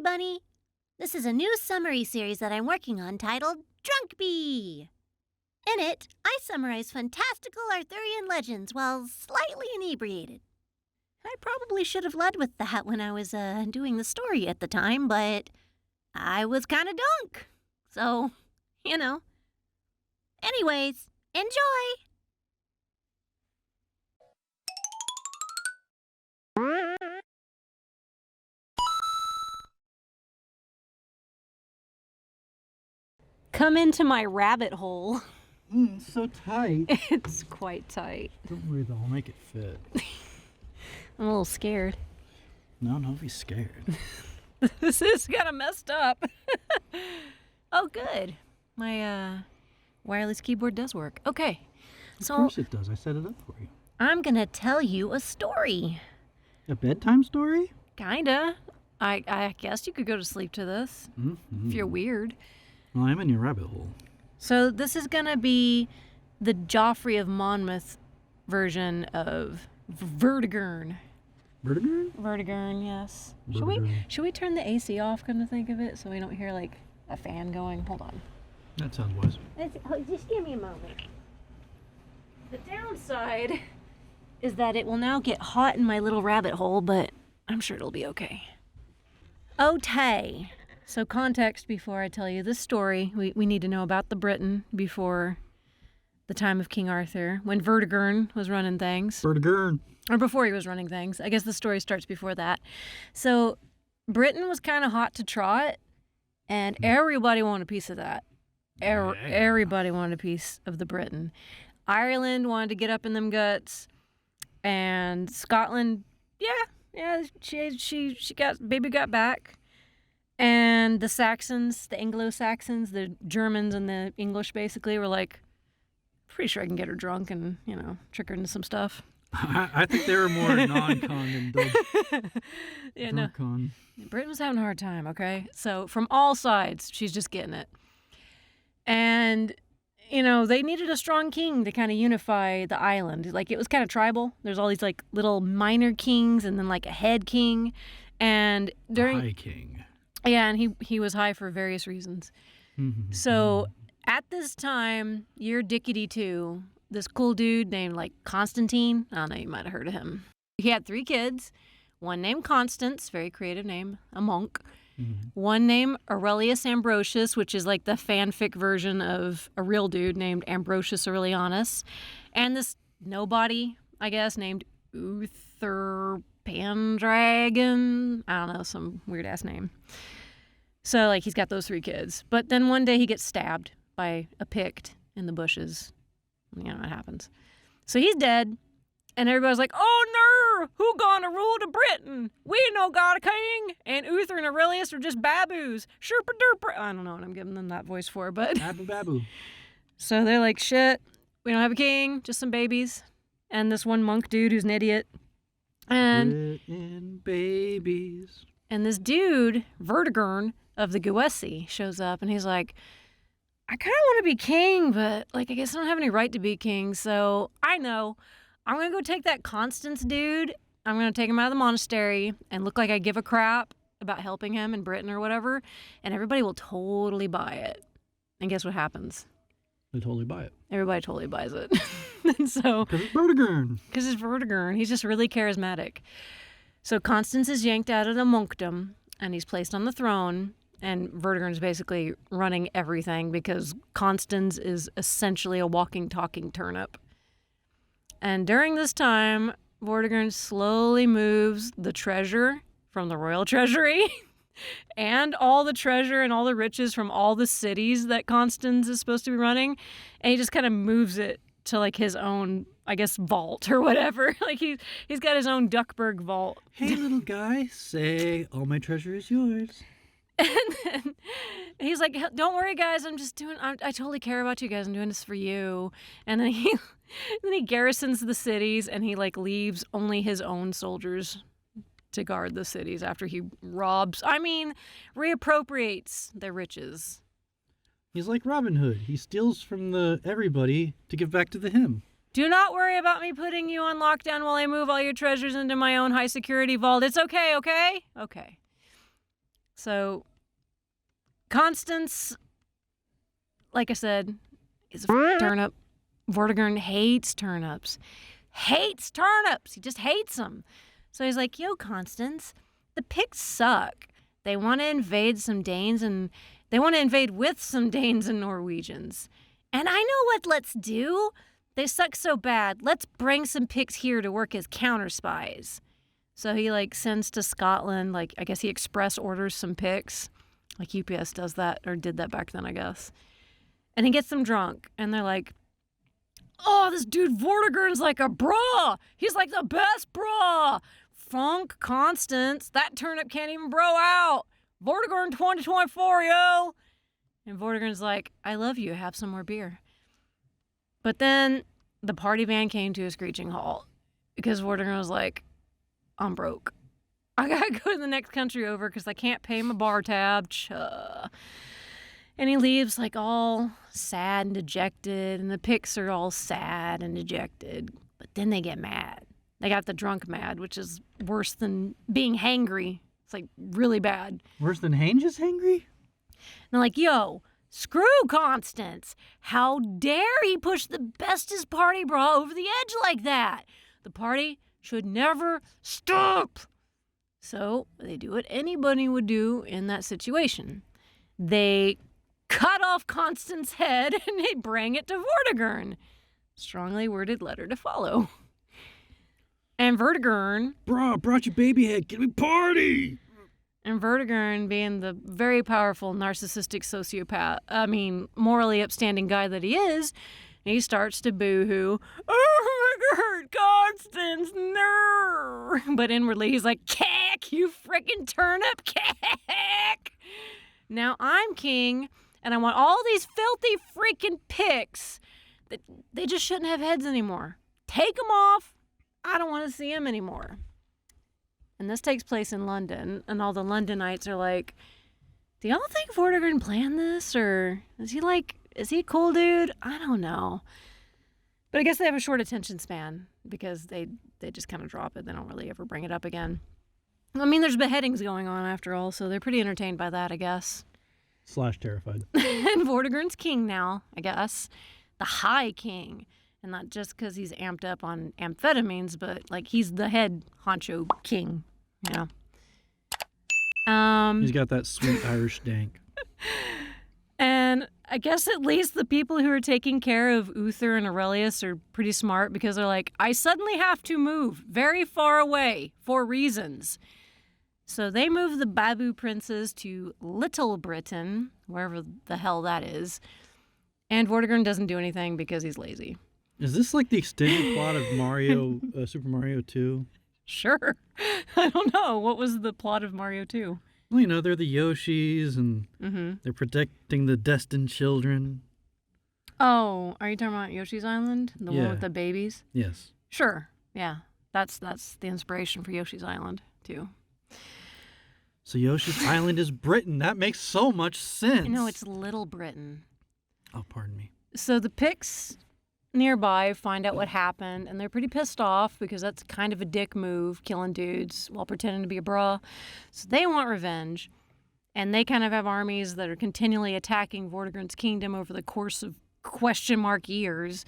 everybody! This is a new summary series that I'm working on titled Drunkbie. In it, I summarize fantastical Arthurian legends while slightly inebriated. I probably should have led with that when I was doing the story at the time, but I was kind of drunk. So, you know. Anyways, enjoy! Come into my rabbit hole. It's so tight. It's quite tight. Don't worry though, I'll make it fit. I'm a little scared. No, don't be scared. This is kind of messed up. Oh, good. My wireless keyboard does work. Okay. Of course it does. I set it up for you. I'm gonna tell you a story. A bedtime story? Kinda. I guess you could go to sleep to this if you're weird. Well, I'm in your rabbit hole. So this is gonna be the Geoffrey of Monmouth version of Vortigern. Vortigern? Vortigern, yes. Vortigern. Should we turn the AC off, come to think of it, so we don't hear like a fan going? Hold on. That sounds wise. Just give me a moment. The downside is that it will now get hot in my little rabbit hole, but I'm sure it'll be okay. Okay. So context before I tell you this story. We need to know about the Britain before the time of King Arthur, when Vortigern was running things. Vortigern. Or before he was running things. I guess the story starts before that. So Britain was kind of hot to trot, and everybody wanted a piece of that. Everybody wanted a piece of the Britain. Ireland wanted to get up in them guts, and Scotland, she got back. And the Saxons, the Anglo-Saxons, the Germans and the English basically were like, pretty sure I can get her drunk and, trick her into some stuff. I think they were more non-con than drunk-con. Britain was having a hard time, okay? So from all sides, she's just getting it. And, they needed a strong king to kind of unify the island. Like, it was kind of tribal. There's all these, like, little minor kings and then, like, a head king. And during... High king. Yeah, and he was high for various reasons. So at this time, year Dakitty 2, this cool dude named like Constantine, I don't know, you might have heard of him. He had 3 kids, one named Constance, very creative name, a monk. One named Aurelius Ambrosius, which is like the fanfic version of a real dude named Ambrosius Aurelianus. And this nobody, I guess, named 𝒂𝒃𝒃𝒃 Pendragon, I don't know, some weird ass name. So like he's got those 3 kids, but then one day he gets stabbed by a Pict in the bushes. It happens. So he's dead, and everybody's like, "Oh no, who gonna rule the Britain? We no got a king." And Uther and Aurelius are just baboos. Sherpa derpa. I don't know what I'm giving them that voice for, but Babu. So they're like, "Shit, we don't have a king, just some babies," and this one monk dude who's an idiot. And babies. And this dude, Vortigern of the 𝒂𝒍𝒂𝒍, shows up, and he's like, "I kind of want to be king, but like I guess I don't have any right to be king. So I know I'm gonna go take that Constance dude. I'm gonna take him out of the monastery and look like I give a crap about helping him in Britain or whatever, and everybody will totally buy it." And guess what happens? They totally buy it. Everybody totally buys it. And so, because it's Vortigern. Because it's Vortigern. He's just really charismatic. So Constance is yanked out of the monkdom, and he's placed on the throne, and Vortigern's basically running everything because Constance is essentially a walking, talking turnip. And during this time, Vortigern slowly moves the treasure from the royal treasury and all the treasure and all the riches from all the cities that Constance is supposed to be running, and he just kind of moves it to like his own, I guess, vault or whatever. Like he's got his own Duckburg vault. Hey, little guy, say all my treasure is yours. And then he's like, "Don't worry, guys. I totally care about you guys. I'm doing this for you." And then he garrisons the cities, and he like leaves only his own soldiers to guard the cities after he reappropriates their riches. He's like Robin Hood. He steals from everybody to give back to the him. Do not worry about me putting you on lockdown while I move all your treasures into my own high security vault. It's okay, okay? Okay. So Constance, like I said, is a turnip. Vortigern hates turnips. Hates turnips. He just hates them. So he's like, yo, Constance, the Picts suck. They want to invade some Danes and they want to invade with some Danes and Norwegians. And I know what let's do. They suck so bad. Let's bring some Picts here to work as counter spies. So he sends to Scotland, I guess he express orders some Picts. Like UPS does that, or did that back then, I guess. And he gets them drunk, and they're like, oh, this dude Vortigern's like a bra. He's like the best bra. Funk Constance. That turnip can't even bro out. Vortigern 2024, yo. And Vortigern's like, I love you. Have some more beer. But then the party van came to a screeching halt because Vortigern was like, I'm broke. I gotta go to the next country over because I can't pay my bar tab. And he leaves all sad and dejected, and the Picts are all sad and dejected. But then they get mad. They got the drunk mad, which is worse than being hangry. It's really bad. Worse than Hange's hangry? And they're like, yo, screw Constance. How dare he push the bestest party bra over the edge like that? The party should never stop. So they do what anybody would do in that situation. They cut off Constance's head and they bring it to Vortigern. Strongly worded letter to follow. And Vortigern... Bro, brought your baby head. Can we party? And Vortigern, being the very powerful narcissistic morally upstanding guy that he is, he starts to boo-hoo. Oh my God, Constance, no! But inwardly he's like, Kek, you frickin' turnip, Kek! Now I'm king, and I want all these filthy freaking Picts that they just shouldn't have heads anymore. Take them off. I don't want to see them anymore. And this takes place in London, and all the Londonites are like, do y'all think Vortigern planned this? Or is he a cool dude? I don't know. But I guess they have a short attention span because they just kind of drop it. They don't really ever bring it up again. I mean, there's beheadings going on after all, so they're pretty entertained by that, I guess. / terrified. And Vortigern's king now, I guess. The High King. And not just because he's amped up on amphetamines, but he's the head honcho king. Yeah. He's got that sweet Irish dank. And I guess at least the people who are taking care of Uther and Aurelius are pretty smart because they're like, I suddenly have to move very far away for reasons. So they move the Babu princes to Little Britain, wherever the hell that is. And Vortigern doesn't do anything because he's lazy. Is this the extended plot of Mario, Super Mario 2? Sure. I don't know. What was the plot of Mario 2? Well, they're the Yoshis, and they're protecting the destined children. Oh, are you talking about Yoshi's Island? The one with the babies? Yes. Sure. Yeah. That's the inspiration for Yoshi's Island, too. So Yoshi's Island is Britain. That makes so much sense. No, it's Little Britain. Oh, pardon me. So the Picts nearby find out what happened, and they're pretty pissed off because that's kind of a dick move, killing dudes while pretending to be a bra. So they want revenge, and they kind of have armies that are continually attacking Vortigern's kingdom over the course of years.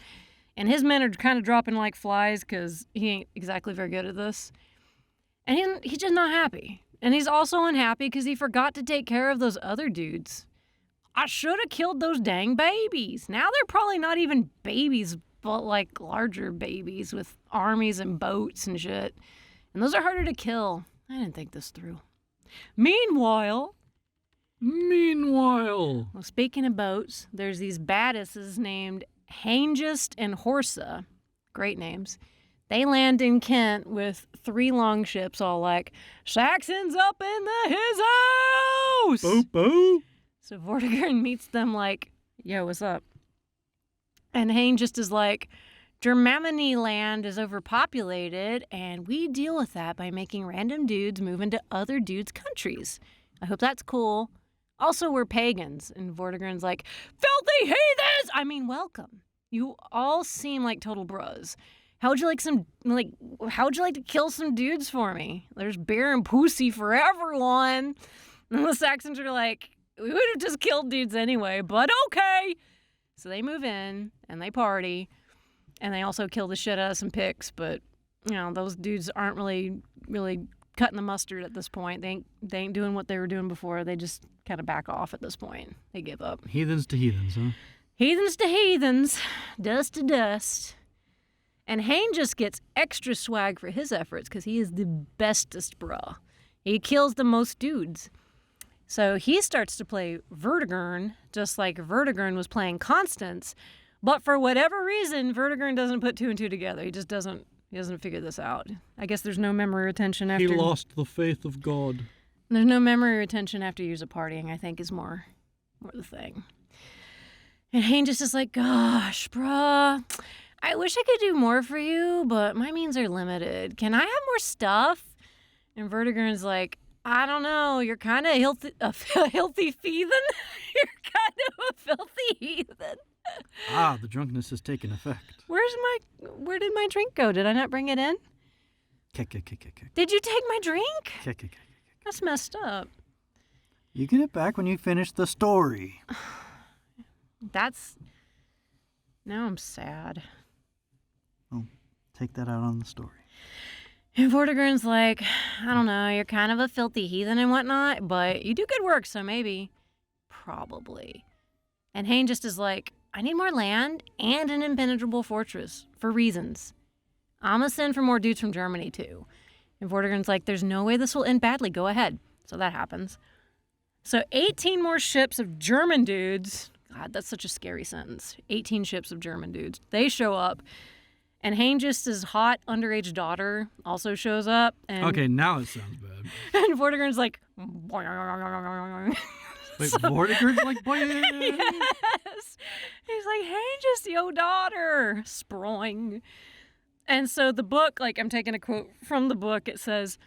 And his men are kind of dropping like flies because he ain't exactly very good at this. And he's just not happy. And he's also unhappy because he forgot to take care of those other dudes. I should have killed those dang babies. Now they're probably not even babies, but larger babies with armies and boats and shit. And those are harder to kill. I didn't think this through. Meanwhile, well, speaking of boats, there's these badasses named Hengist and Horsa. Great names. They land in Kent with 3 longships all like, Saxons up in his house! Boo boo! So Vortigern meets them like, yo, what's up? And Hengist is like, Germany land is overpopulated, and we deal with that by making random dudes move into other dudes' countries. I hope that's cool. Also, we're pagans. And Vortigern's like, filthy heathens! I mean, welcome. You all seem like total bros. How'd you like to kill some dudes for me? There's beer and pussy for everyone. And the Saxons are like, we would have just killed dudes anyway, but okay. So they move in and they party, and they also kill the shit out of some Picts, but those dudes aren't really cutting the mustard at this point. They ain't doing what they were doing before. They just kind of back off at this point. They give up. Heathens to heathens, huh? Heathens to heathens, dust to dust. And Hain just gets extra swag for his efforts because he is the bestest bruh. He kills the most dudes. So he starts to play Vortigern, just like Vortigern was playing Constance. But for whatever reason, Vortigern doesn't put two and two together. He just doesn't figure this out. I guess there's no memory retention after... He lost the faith of God. There's no memory retention after years of partying, I think, is more the thing. And Hain just is like, gosh, bruh, I wish I could do more for you, but my means are limited. Can I have more stuff? And Vortigern's like, I don't know, you're kind of a healthy heathen. You're kind of a filthy heathen. The drunkenness has taken effect. Where did my drink go? Did I not bring it in? Did you take my drink? That's messed up. You get it back when you finish the story. Now I'm sad. Oh, take that out on the story. And Vortigern's like, I don't know, you're kind of a filthy heathen and whatnot, but you do good work, so maybe. Probably. And Hain just is like, I need more land and an impenetrable fortress for reasons. I'm gonna send for more dudes from Germany too. And Vortigern's like, there's no way this will end badly, go ahead. So that happens. So 18 more ships of German dudes. God, that's such a scary sentence. 18 ships of German dudes. They show up. And Hain just his hot underage daughter also shows up. And, okay, now it sounds bad. And Vortigern's like, wait, Vortigern's like, boy. Yes. He's like, Hain just your daughter. Sproing. And so the book, I'm taking a quote from the book. It says,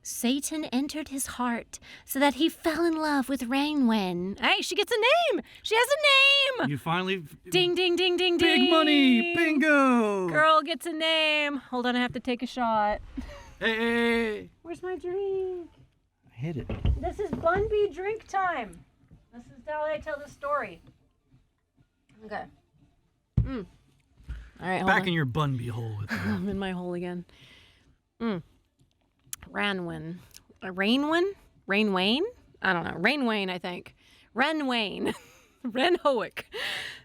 Satan entered his heart so that he fell in love with Rhaenwen. Hey, she gets a name. She has a name. You finally... Ding, ding, ding, ding, ding. Big money. Bingo. Girl gets a name. Hold on, I have to take a shot. Hey. Where's my drink? I hit it. This is Bunbee drink time. This is how I tell the story. Okay. All right, hold Back on. in your Bunbee hole with you. I'm in my hole again. Rhaenwen. Rhaenwen? I don't know. Rhaenwen, I think. Rhaenwen. Renhoic.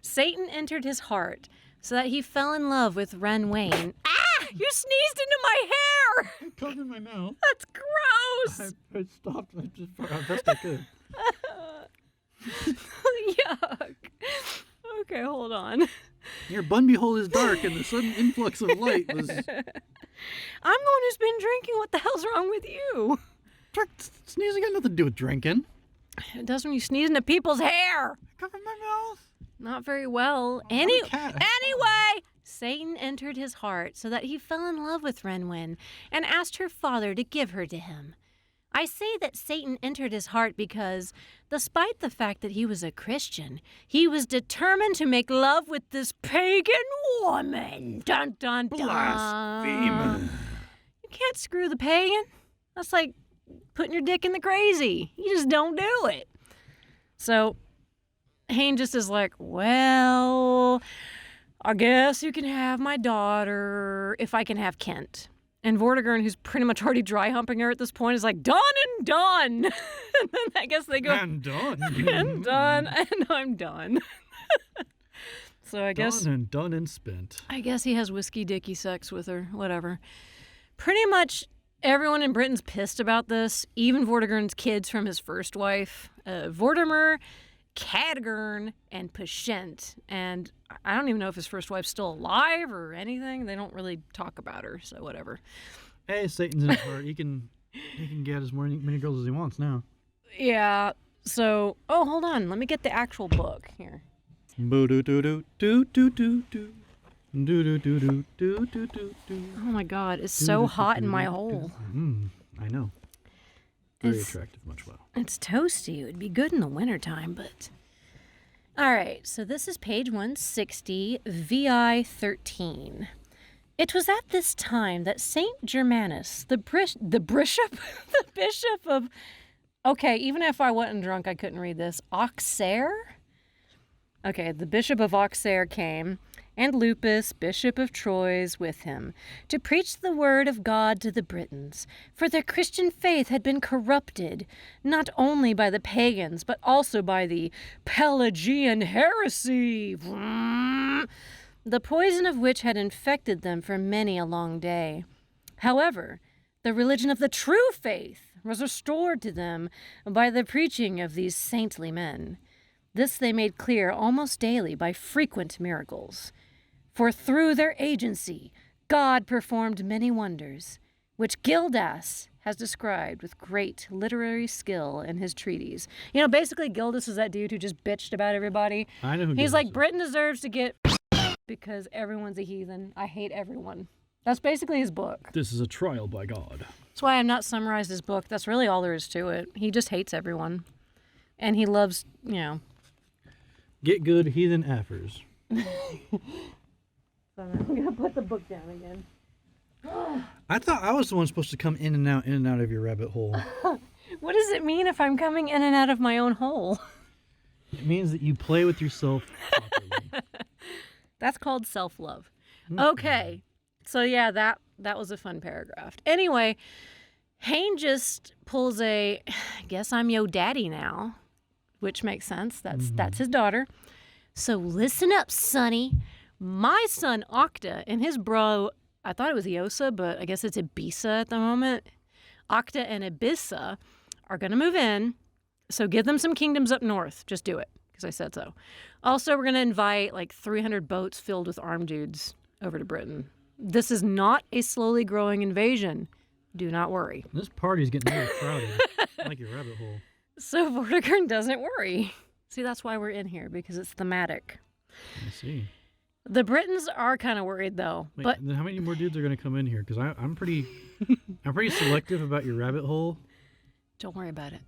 Satan entered his heart so that he fell in love with Rhaenwen. Ah! You sneezed into my hair! It covered my mouth. That's gross! I stopped. I just best I could. Yuck. Okay, hold on. Your Bunbee hole is dark, and the sudden influx of light was... I'm the one who's been drinking. What the hell's wrong with you? Sneezing got nothing to do with drinking. It does when you sneeze into people's hair. Covered my mouth. Not very well. Anyway, Satan entered his heart so that he fell in love with Rhaenwen and asked her father to give her to him. I say that Satan entered his heart because, despite the fact that he was a Christian, he was determined to make love with this pagan woman. Dun, dun, dun. Blasphemer. You can't screw the pagan. That's like putting your dick in the crazy. You just don't do it. So Hain just is like, well, I guess you can have my daughter if I can have Kent. And Vortigern, who's pretty much already dry humping her at this point, is like, done and done. And then I guess they go, and done. And done, and I'm done. So I guess... Done and spent. I guess he has whiskey dicky sex with her, whatever. Pretty much everyone in Britain's pissed about this, even Vortigern's kids from his first wife, Vortimer, Cadogan, and Pashent. And I don't even know if his first wife's still alive or anything. They don't really talk about her, so whatever. Hey, Satan's in his heart. He can get as many girls as he wants now. Yeah. So, hold on. Let me get the actual book here. Oh my God, it's so hot in my hole. I know. Very attractive, much well. It's toasty. It would be good in the wintertime, but... All right, so this is page 160, VI 13. It was at this time that Saint Germanus, the bishop of Okay, even if I wasn't drunk, I couldn't read this. 𝒂𝒄𝒍𝒅? Okay, the Bishop of 𝒂𝒄𝒍𝒅 came, and Lupus, Bishop of Troyes, with him, to preach the word of God to the Britons, for their Christian faith had been corrupted, not only by the pagans, but also by the Pelagian heresy, the poison of which had infected them for many a long day. However, the religion of the true faith was restored to them by the preaching of these saintly men. This they made clear almost daily by frequent miracles. For through their agency, God performed many wonders, which 𝒂𝒂𝒍𝒆 has described with great literary skill in his treatise. You know, basically, Gildas is that dude who just bitched about everybody. I know who He's Gildas like, is. Britain deserves to get because everyone's a heathen. I hate everyone. That's basically his book. This is a trial by God. That's why I've not summarized his book. That's really all there is to it. He just hates everyone. And he loves, you know. Get good, heathen affers. So I'm going to put the book down again. I thought I was the one supposed to come in and out of your rabbit hole. What does it mean if I'm coming in and out of my own hole? It means that you play with yourself properly. That's called self-love. Okay. So yeah, that was a fun paragraph. Anyway, Hayne just pulls a, I guess I'm yo daddy now, which makes sense. That's his daughter. So listen up, Sonny. My son Octa and his bro, I thought it was Eosa, but I guess it's Ibisa at the moment. Octa and Ibisa are going to move in. So give them some kingdoms up north. Just do it, because I said so. Also, we're going to invite like 300 boats filled with armed dudes over to Britain. This is not a slowly growing invasion. Do not worry. This party's getting really crowded. I like your rabbit hole. So Vortigern doesn't worry. See, that's why we're in here, because it's thematic. I see. The Britons are kind of worried, though. Wait, but then how many more dudes are going to come in here? Because I'm pretty selective about your rabbit hole. don't worry about it.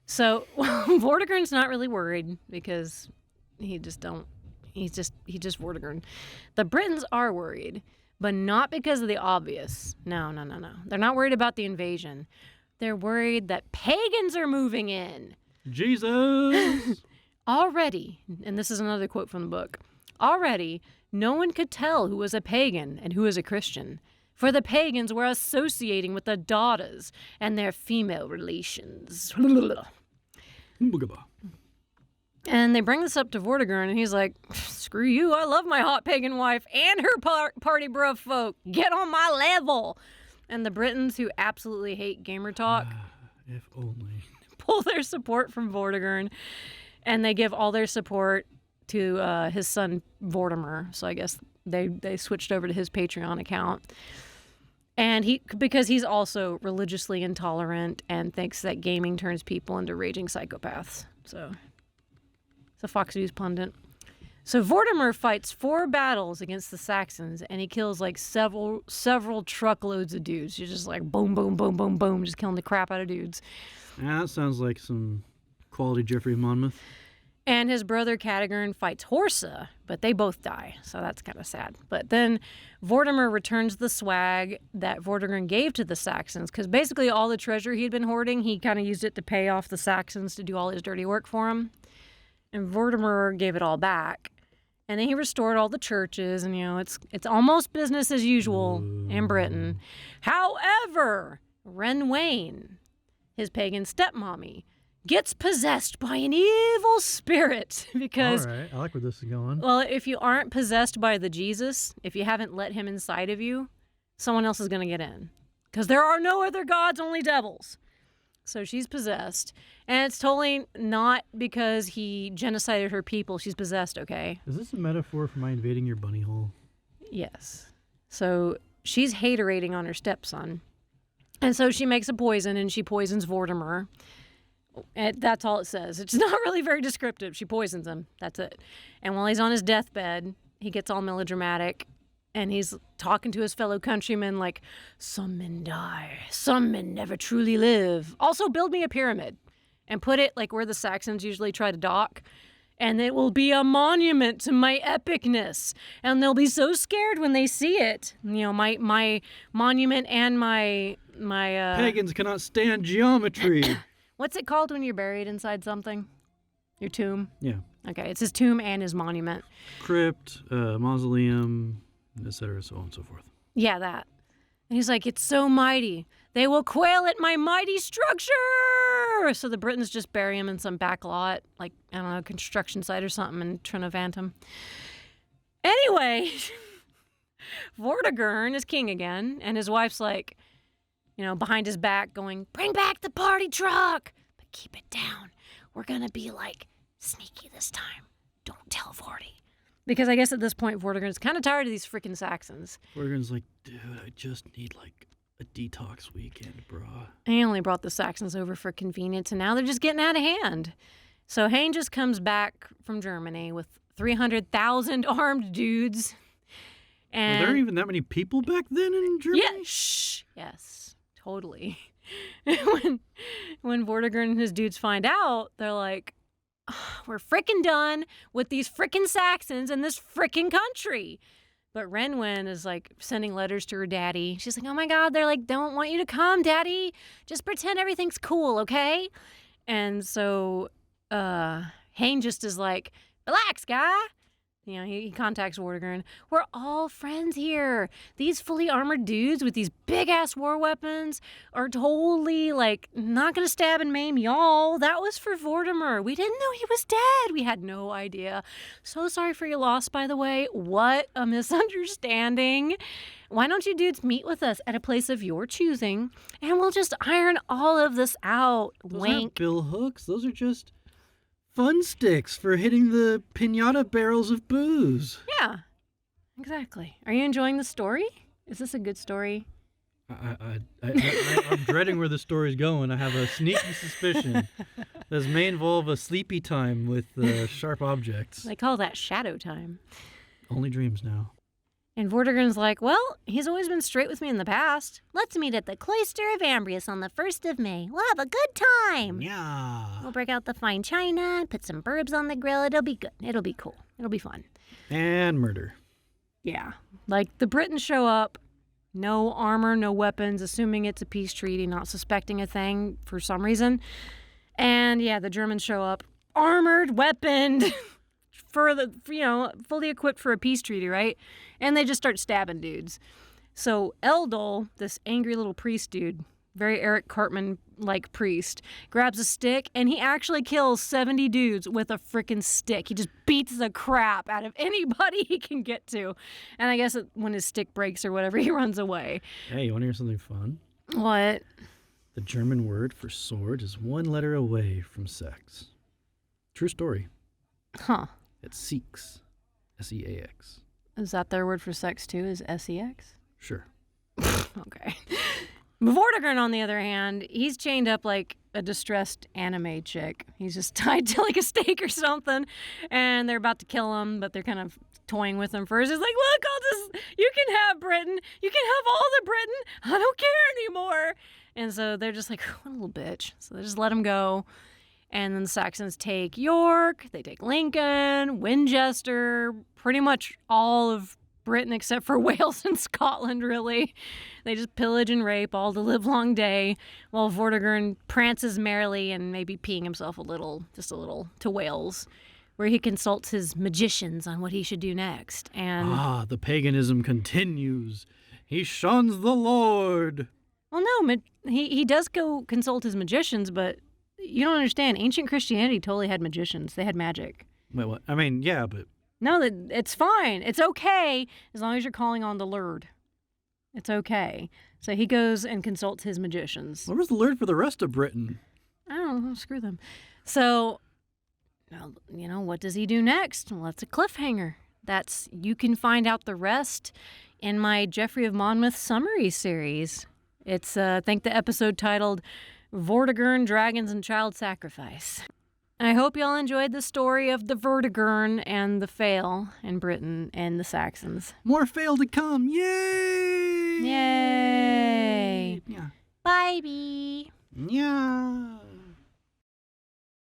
So Vortigern's not really worried because he's just Vortigern. The Britons are worried, but not because of the obvious. No. They're not worried about the invasion. They're worried that pagans are moving in. Jesus! Already, and this is another quote from the book, already no one could tell who was a pagan and who was a Christian, for the pagans were associating with the daughters and their female relations. And they bring this up to Vortigern, and he's like, screw you, I love my hot pagan wife and her party bruv folk. Get on my level. And the Britons, who absolutely hate gamer talk, If only. pull their support from Vortigern, and they give all their support to his son Vortimer. So I guess they switched over to his Patreon account. And because he's also religiously intolerant and thinks that gaming turns people into raging psychopaths. So it's a Fox News pundit. So Vortimer fights 4 battles against the Saxons, and he kills like several truckloads of dudes. He's just like boom, boom, boom, boom, boom, just killing the crap out of dudes. Yeah, that sounds like some quality Geoffrey of Monmouth. And his brother Cadogan fights Horsa, but they both die, so that's kind of sad. But then Vortimer returns the swag that Vortigern gave to the Saxons, because basically all the treasure he'd been hoarding, he kind of used it to pay off the Saxons to do all his dirty work for him. And Vortimer gave it all back. And then he restored all the churches, and, it's almost business as usual in Britain. However, Renwain, his pagan stepmommy, gets possessed by an evil spirit because... All right, I like where this is going. Well, if you aren't possessed by the Jesus, if you haven't let him inside of you, someone else is going to get in. Because there are no other gods, only devils. So she's possessed. And it's totally not because he genocided her people. She's possessed, okay? Is this a metaphor for my invading your bunny hole? Yes. So she's haterating on her stepson. And so she makes a poison, and she poisons Vortimer. And that's all it says. It's not really very descriptive. She poisons him. That's it. And while he's on his deathbed, he gets all melodramatic, and he's talking to his fellow countrymen like, some men die, some men never truly live. Also, build me a pyramid and put it like where the Saxons usually try to dock, and it will be a monument to my epicness. And they'll be so scared when they see it. My monument and my Pagans cannot stand geometry. What's it called when you're buried inside something? Your tomb? Yeah. Okay, it's his tomb and his monument. Crypt, mausoleum, etc., so on and so forth. Yeah, that. And he's like, it's so mighty. They will quail at my mighty structure. So the Britons just bury him in some back lot, like, I don't know, a construction site or something in 𝒕𝒉𝒏𝒻. Anyway, Vortigern is king again, and his wife's like, behind his back going, bring back the party truck, but keep it down. We're going to be like sneaky this time. Don't tell Vorty. Because I guess at this point, Vortigern's kind of tired of these freaking Saxons. Vortigern's like, dude, I just need like a detox weekend, brah. He only brought the Saxons over for convenience, and now they're just getting out of hand. So Hain just comes back from Germany with 300,000 armed dudes. And were there even that many people back then in Germany? Yeah, yes, totally. when Vortigern and his dudes find out, they're like, we're frickin' done with these frickin' Saxons in this frickin' country. But Renwen is like sending letters to her daddy. She's like, oh my God, they're like, don't want you to come, daddy. Just pretend everything's cool, okay? And so Hain just is like, relax, guy. He contacts Vortigern. We're all friends here. These fully armored dudes with these big-ass war weapons are totally, like, not going to stab and maim y'all. That was for Vortimer. We didn't know he was dead. We had no idea. So sorry for your loss, by the way. What a misunderstanding. Why don't you dudes meet with us at a place of your choosing, and we'll just iron all of this out. Those Wink. aren't bill hooks. Those are just fun sticks for hitting the piñata barrels of booze. Yeah, exactly. Are you enjoying the story? Is this a good story? I'm dreading where the story's going. I have a sneaky suspicion this may involve a sleepy time with sharp objects. They call that shadow time. Only dreams now. And Vortigern's like, well, he's always been straight with me in the past. Let's meet at the cloister of Ambrius on the 1st of May. We'll have a good time. Yeah. We'll break out the fine china, put some burbs on the grill. It'll be good. It'll be cool. It'll be fun. And murder. Yeah. Like, the Britons show up, no armor, no weapons, assuming it's a peace treaty, not suspecting a thing for some reason. And, yeah, the Germans show up, armored, weaponed, fully equipped for a peace treaty, right? And they just start stabbing dudes. So Eldol, this angry little priest dude, very Eric Cartman-like priest, grabs a stick, and he actually kills 70 dudes with a frickin' stick. He just beats the crap out of anybody he can get to. And I guess when his stick breaks or whatever, he runs away. Hey, you want to hear something fun? What? The German word for sword is one letter away from sex. True story. Huh. It's Sex. S-E-A-X. Is that their word for sex, too? Is S-E-X? Sure. Okay. Vortigern, on the other hand, he's chained up like a distressed anime chick. He's just tied to like a stake or something, and they're about to kill him, but they're kind of toying with him first. He's like, look, you can have Britain. You can have all the Britain. I don't care anymore. And so they're just like, what a little bitch. So they just let him go. And then the Saxons take York, they take Lincoln, Winchester, pretty much all of Britain except for Wales and Scotland, really. They just pillage and rape all the livelong day while Vortigern prances merrily and maybe peeing himself just a little, to Wales, where he consults his magicians on what he should do next. And the paganism continues. He shuns the Lord. Well, no, he does go consult his magicians, but you don't understand. Ancient Christianity totally had magicians. They had magic. Wait, what? I mean, yeah, but... No, it's fine. It's okay as long as you're calling on the Lord. It's okay. So he goes and consults his magicians. What was the Lord for the rest of Britain? I don't know. Screw them. So, what does he do next? Well, that's a cliffhanger. You can find out the rest in my Geoffrey of Monmouth summary series. It's, I think, the episode titled Vortigern, Dragons, and Child Sacrifice. I hope y'all enjoyed the story of the Vortigern and the fail in Britain and the Saxons. More fail to come. Yay! Yay! Yeah. Bye, bee. Yeah.